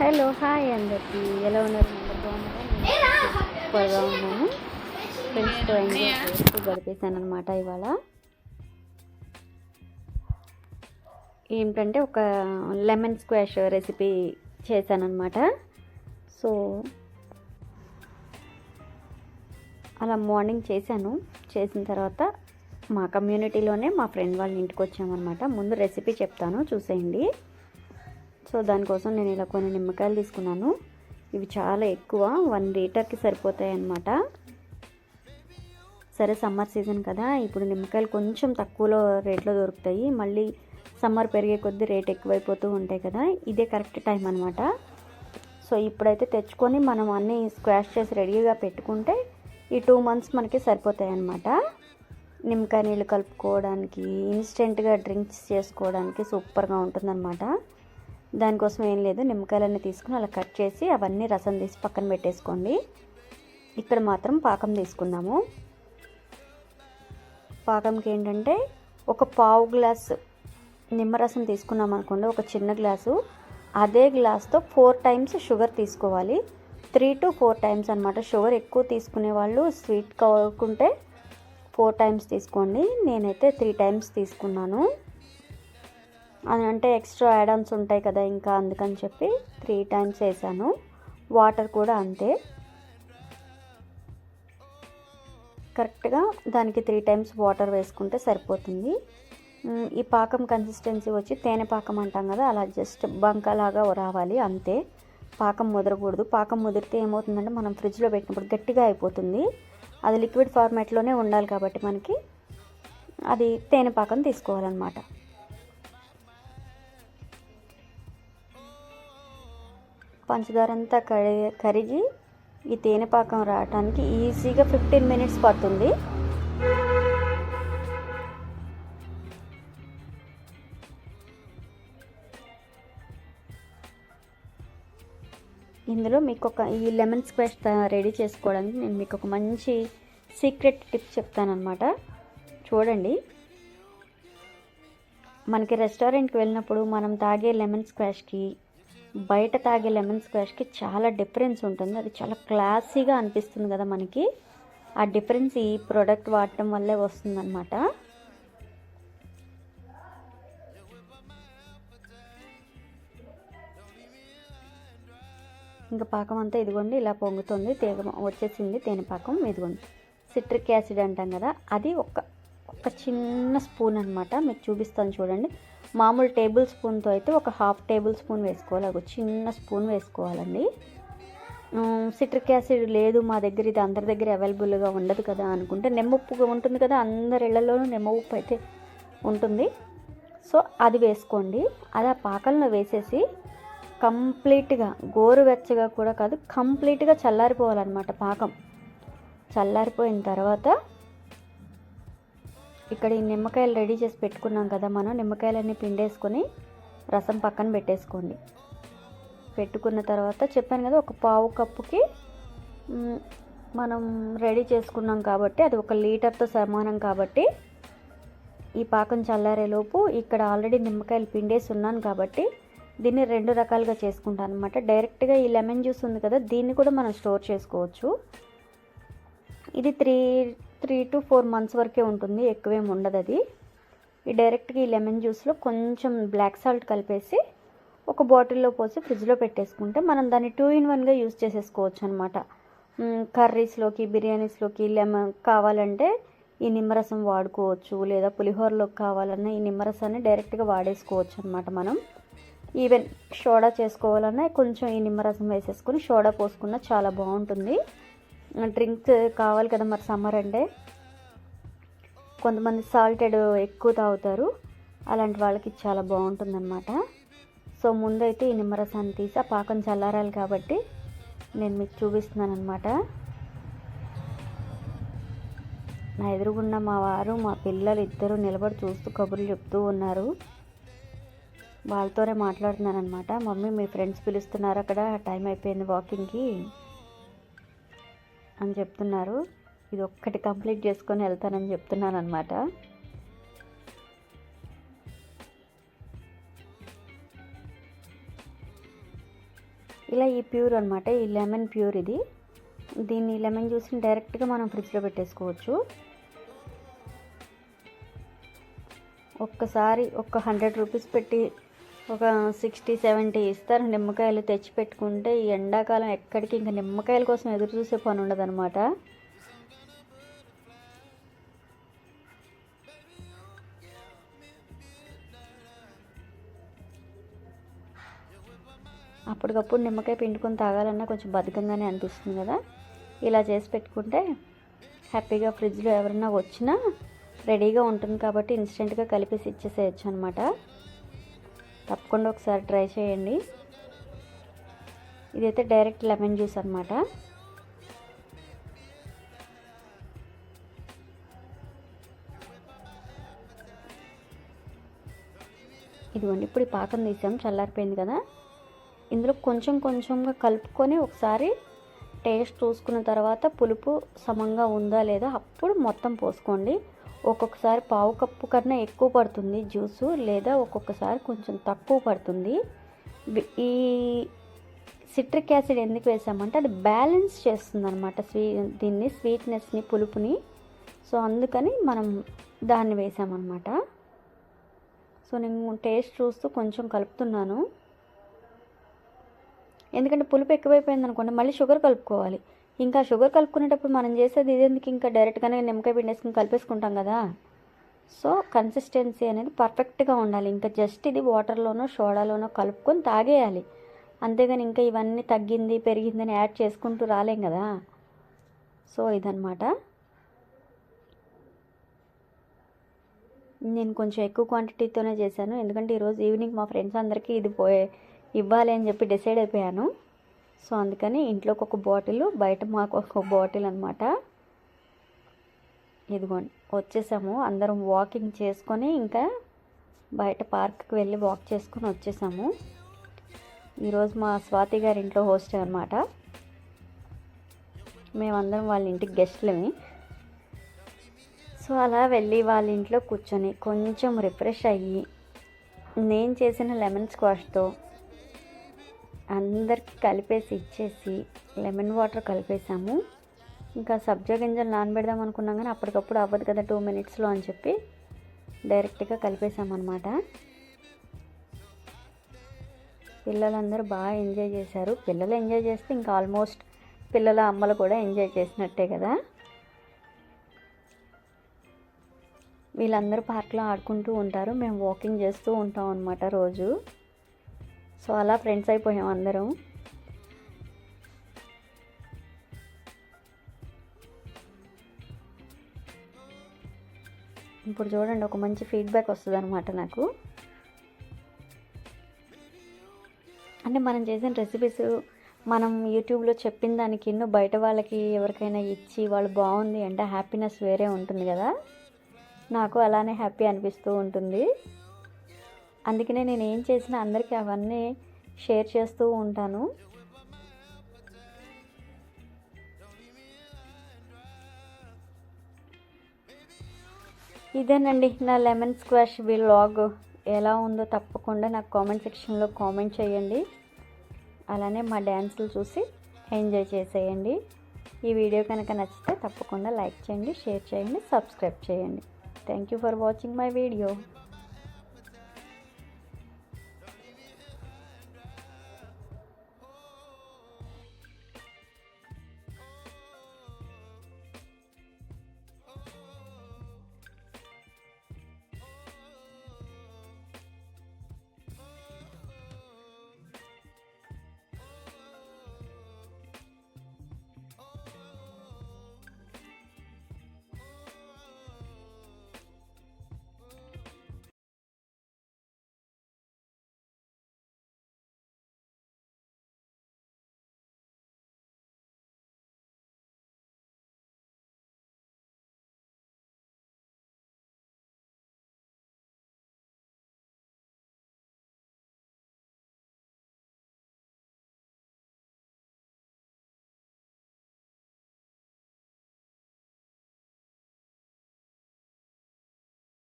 Hello hi అందరికీ ఎలా ఉన్నారు? అందరు బాగున్నారా? నేను సూపర్గా ఉన్నాను. ఫ్రెండ్స్తో ఎంజాయ్ చేస్తూ గడిపేశాను అనమాట. ఇవాళ ఏంటంటే ఒక లెమన్ స్క్వాష్ రెసిపీ చేశానమాట. సో అలా మార్నింగ్ చేసిన తర్వాత మా కమ్యూనిటీలోనే మా ఫ్రెండ్ వాళ్ళ ఇంటికి వచ్చామన్నమాట. ముందు రెసిపీ చెప్తాను, చూసేయండి. సో దానికోసం నేను ఇలా కొన్ని నిమ్మకాయలు తీసుకున్నాను. ఇవి చాలా ఎక్కువ, 1 లీటర్కి సరిపోతాయి అన్నమాట. సరే, సమ్మర్ సీజన్ కదా, ఇప్పుడు నిమ్మకాయలు కొంచెం తక్కువలో రేట్లో దొరుకుతాయి. మళ్ళీ సమ్మర్ పెరిగే కొద్దీ రేట్ ఎక్కువైపోతూ ఉంటాయి కదా, ఇదే కరెక్ట్ టైం అనమాట. సో ఇప్పుడైతే తెచ్చుకొని మనం అన్నీ స్క్వాష్ చేసి రెడీగా పెట్టుకుంటే ఈ 2 మంత్స్ మనకి సరిపోతాయి అన్నమాట. నిమ్మకాయ నీళ్ళు కలుపుకోవడానికి, ఇన్స్టెంట్గా డ్రింక్స్ చేసుకోవడానికి సూపర్గా ఉంటుందన్నమాట. దానికోసం ఏం లేదు, నిమ్మకాయలన్నీ తీసుకుని అలా కట్ చేసి అవన్నీ రసం తీసి పక్కన పెట్టేసుకోండి. ఇక్కడ మాత్రం పాకం తీసుకుందాము. పాకంకి ఏంటంటే ఒక పావు గ్లాసు నిమ్మరసం తీసుకున్నాం అనుకోండి, ఒక చిన్న గ్లాసు, అదే గ్లాస్తో 4 టైమ్స్ షుగర్ తీసుకోవాలి. 3 to 4 టైమ్స్ అనమాట. షుగర్ ఎక్కువ తీసుకునే వాళ్ళు స్వీట్ కావాలనుకుంటే 4 టైమ్స్ తీసుకోండి. నేనైతే 3 టైమ్స్ తీసుకున్నాను. అది అంటే ఎక్స్ట్రా యాడ్-ఆన్స్ ఉంటాయి కదా, ఇంకా అందుకని చెప్పి 3 టైమ్స్ వేసాను. వాటర్ కూడా అంతే, కరెక్ట్గా దానికి 3 టైమ్స్ వాటర్ వేసుకుంటే సరిపోతుంది. ఈ పాకం కన్సిస్టెన్సీ వచ్చి తేనె పాకం అంటాం కదా, అలా జస్ట్ బంకలాగా రావాలి అంతే. పాకం ముదరకూడదు. పాకం ముదిరితే ఏమవుతుందంటే మనం ఫ్రిడ్జ్లో పెట్టినప్పుడు గట్టిగా అయిపోతుంది. అది లిక్విడ్ ఫార్మాట్లోనే ఉండాలి కాబట్టి మనకి అది తేనె పాకం తీసుకోవాలన్నమాట. పంచదార అంతా కరిగి ఈ తేనె పాకం రావడానికి ఈజీగా 15 మినిట్స్ పడుతుంది. ఇందులో మీకు ఈ లెమన్ స్క్వాష్ రెడీ చేసుకోవడానికి నేను మీకు ఒక మంచి సీక్రెట్ టిప్ చెప్తానమాట. చూడండి, మనకి రెస్టారెంట్కి వెళ్ళినప్పుడు మనం తాగే లెమన్ స్క్వాష్కి బయట తాగే లెమన్ స్క్వాష్కి చాలా డిఫరెన్స్ ఉంటుంది. అది చాలా క్లాసీగా అనిపిస్తుంది కదా మనకి. ఆ డిఫరెన్స్ ఈ ప్రోడక్ట్ వాడటం వల్లే వస్తుందన్నమాట. ఇంకా పాకం అంతా ఇదిగోండి ఇలా పొంగుతుంది, వచ్చేసింది తేనెపాకం. ఇదిగోండి సిట్రిక్ యాసిడ్ అంటాం కదా, అది ఒక చిన్న స్పూన్ అనమాట. మీకు చూపిస్తాను చూడండి. మామూలు టేబుల్ స్పూన్తో అయితే ఒక 1/2 టేబుల్ స్పూన్ వేసుకోవాలి. ఒక చిన్న స్పూన్ వేసుకోవాలండి. సిట్రిక్ యాసిడ్ లేదు మా దగ్గర, ఇది అందరి దగ్గర అవైలబుల్గా ఉండదు కదా అనుకుంటే నిమ్మప్పు ఉంటుంది కదా, అందరి ఇళ్లలోనూ నిమ్మ ఉప్పు అయితే ఉంటుంది. సో అది వేసుకోండి. అది ఆ పాకంలో వేసేసి కంప్లీట్గా గోరువెచ్చగా కూడా కాదు, కంప్లీట్గా చల్లారిపోవాలన్నమాట. పాకం చల్లారిపోయిన తర్వాత ఇక్కడ ఈ నిమ్మకాయలు రెడీ చేసి పెట్టుకున్నాం కదా మనం, నిమ్మకాయలన్నీ పిండేసుకొని రసం పక్కన పెట్టేసుకోండి. పెట్టుకున్న తర్వాత చెప్పాను కదా, ఒక పావు కప్పుకి మనం రెడీ చేసుకున్నాం కాబట్టి అది 1 లీటర్తో సమానం. కాబట్టి ఈ పాకం చల్లారేలోపు ఇక్కడ ఆల్రెడీ నిమ్మకాయలు పిండేసి ఉన్నాను కాబట్టి దీన్ని 2 రకాలుగా చేసుకుంటాను అనమాట. డైరెక్ట్గా ఈ లెమన్ జ్యూస్ ఉంది కదా, దీన్ని కూడా మనం స్టోర్ చేసుకోవచ్చు. ఇది 3 to 4 మంత్స్ వరకే ఉంటుంది, ఎక్కువేం ఉండదు అది. ఈ డైరెక్ట్గా ఈ లెమన్ జ్యూస్లో కొంచెం బ్లాక్ సాల్ట్ కలిపేసి ఒక బాటిల్లో పోసి ఫ్రిడ్జ్లో పెట్టేసుకుంటే మనం దాన్ని 2 in 1గా యూజ్ చేసేసుకోవచ్చు అనమాట. కర్రీస్లోకి, బిర్యానీస్లోకి లెమన్ కావాలంటే ఈ నిమ్మరసం వాడుకోవచ్చు, లేదా పులిహోరలోకి కావాలన్నా ఈ నిమ్మరసాన్ని డైరెక్ట్గా వాడేసుకోవచ్చు అనమాట. మనం ఈవెన్ సోడా చేసుకోవాలన్నా కొంచెం ఈ నిమ్మరసం వేసేసుకొని సోడా పోసుకున్నా చాలా బాగుంటుంది. డ్రింక్స్ కావాలి కదా మరి, సమ్మర్ అంటే కొంతమంది సాల్టెడ్ ఎక్కువ తాగుతారు, అలాంటి వాళ్ళకి చాలా బాగుంటుందన్నమాట. సో ముందైతే ఈ నిమ్మరసాన్ని తీసి ఆ పాకం చల్లారాలి కాబట్టి నేను మీకు చూపిస్తున్నాను అనమాట. నా ఎదురుగున్న మా వారు మా పిల్లలు ఇద్దరు నిలబడి చూస్తూ కబుర్లు చెప్తూ ఉన్నారు. వాళ్ళతోనే మాట్లాడుతున్నాను అనమాట. మమ్మీ మీ ఫ్రెండ్స్ పిలుస్తున్నారు అక్కడ, టైం అయిపోయింది వాకింగ్కి అని చెప్తున్నారు. ఇది ఒక్కటి కంప్లీట్ చేసుకొని వెళ్తానని చెప్తున్నాను అనమాట. ఇలా ఈ ప్యూర్ అనమాట, ఈ లెమన్ ప్యూర్ ఇది. దీన్ని లెమన్ జ్యూస్ని డైరెక్ట్గా మనం ఫ్రిడ్జ్లో పెట్టేసుకోవచ్చు. ఒక్కసారి ఒక 100 రూపీస్ పెట్టి ఒక 60-70 ఇస్తారు నిమ్మకాయలు తెచ్చి పెట్టుకుంటే, ఈ ఎండాకాలం ఎక్కడికి ఇంకా నిమ్మకాయల కోసం ఎదురు చూసే పని ఉండదు అనమాట. అప్పటికప్పుడు నిమ్మకాయ పిండుకొని తాగాలన్నా కొంచెం బద్ధకంగానే అనిపిస్తుంది కదా. ఇలా చేసి పెట్టుకుంటే హ్యాపీగా ఫ్రిడ్జ్లో ఎవరన్నా వచ్చినా రెడీగా ఉంటుంది కాబట్టి ఇన్స్టెంట్గా కలిపేసి ఇచ్చేసేయచ్చు అనమాట. తప్పకుండా ఒకసారి ట్రై చేయండి. ఇదైతే డైరెక్ట్ లెమన్ జ్యూస్ అనమాట. ఇదిగోండి, ఇప్పుడు ఈ పాకం తీసాం, చల్లారిపోయింది కదా. ఇందులో కొంచెం కొంచెంగా కలుపుకొని ఒకసారి టేస్ట్ చూసుకున్న తర్వాత పులుపు సమంగా ఉందా లేదా అప్పుడు మొత్తం పోసుకోండి. ఒక్కొక్కసారి పావు కప్పు కన్నా ఎక్కువ పడుతుంది జ్యూసు, లేదా ఒక్కొక్కసారి కొంచెం తక్కువ పడుతుంది. ఈ సిట్రిక్ యాసిడ్ ఎందుకు వేసామంటే అది బ్యాలెన్స్ చేస్తుంది అనమాట దీన్ని, స్వీట్నెస్ని, పులుపుని. సో అందుకని మనం దాన్ని వేసామన్నమాట. సో నేను టేస్ట్ చూస్తూ కొంచెం కలుపుతున్నాను, ఎందుకంటే పులుపు ఎక్కువైపోయింది అనుకోండి మళ్ళీ షుగర్ కలుపుకోవాలి. ఇంకా షుగర్ కలుపుకునేటప్పుడు మనం చేసేది ఇదేందుకు, ఇంకా డైరెక్ట్గానే నిమ్మకాయ పిండేసుకుని కలిపేసుకుంటాం కదా. సో కన్సిస్టెన్సీ అనేది పర్ఫెక్ట్గా ఉండాలి. ఇంకా జస్ట్ ఇది వాటర్లోనో సోడాలోనో కలుపుకొని తాగేయాలి, అంతేగాని ఇంకా ఇవన్నీ తగ్గింది పెరిగిందని యాడ్ చేసుకుంటూ రాలేం కదా. సో ఇదన్నమాట. నేను కొంచెం ఎక్కువ క్వాంటిటీతోనే చేశాను, ఎందుకంటే ఈరోజు ఈవినింగ్ మా ఫ్రెండ్స్ అందరికీ ఇది ఇవ్వాలి అని చెప్పి డిసైడ్ అయిపోయాను. సో అందుకని ఇంట్లోకి ఒక బాటిల్, బయట మాకు ఒక బాటిల్ అనమాట. ఇదిగోండి, వచ్చేసాము అందరం వాకింగ్ చేసుకొని, ఇంకా బయట పార్క్కి వెళ్ళి వాక్ చేసుకొని వచ్చేసాము. ఈరోజు మా స్వాతి గారి ఇంట్లో హోస్ట్ అనమాట. మేమందరం వాళ్ళ ఇంటికి గెస్ట్లమి. సో అలా వెళ్ళి వాళ్ళ ఇంట్లో కూర్చొని కొంచెం రిఫ్రెష్ అయ్యి, నేను చేసిన లెమన్ స్క్వాష్తో అందరికి కలిపేసి ఇచ్చేసి లెమన్ వాటర్ కలిపేసాము. ఇంకా సబ్జా గింజలు నానబెడదాం అనుకున్నాం కానీ అప్పటికప్పుడు అవ్వదు కదా 2 మినిట్స్లో అని చెప్పి డైరెక్ట్గా కలిపేసామన్నమాట. పిల్లలందరూ బాగా ఎంజాయ్ చేశారు. పిల్లలు ఎంజాయ్ చేస్తే ఇంకా ఆల్మోస్ట్ పిల్లల అమ్మలు కూడా ఎంజాయ్ చేసినట్టే కదా. వీళ్ళందరూ పార్క్లో ఆడుకుంటూ ఉంటారు, మేము వాకింగ్ చేస్తూ ఉంటాం అన్నమాట రోజు. సో అలా ఫ్రెండ్స్ అయిపోయాం అందరం. ఇప్పుడు చూడండి, ఒక మంచి ఫీడ్బ్యాక్ వస్తుంది అనమాట నాకు. అంటే మనం చేసిన రెసిపీస్ మనం యూట్యూబ్లో చెప్పిన దానికి ఎన్నో బయట వాళ్ళకి ఎవరికైనా ఇచ్చి వాళ్ళు బాగుంది అంటే హ్యాపీనెస్ వేరే ఉంటుంది కదా. నాకు అలానే హ్యాపీ అనిపిస్తూ ఉంటుంది. అందుకనే నేను ఏం చేసినా అందరికీ అవన్నీ షేర్ చేస్తూ ఉంటాను. ఇదేనండి నా లెమన్ స్క్వాష్ వ్లాగ్. ఎలా ఉందో తప్పకుండా నాకు కామెంట్ సెక్షన్లో కామెంట్ చేయండి. అలానే మా డ్యాన్సులు చూసి ఎంజాయ్ చేసేయండి. ఈ వీడియో కనుక నచ్చితే తప్పకుండా లైక్ చేయండి, షేర్ చేయండి, సబ్స్క్రైబ్ చేయండి. Thank you for watching my video.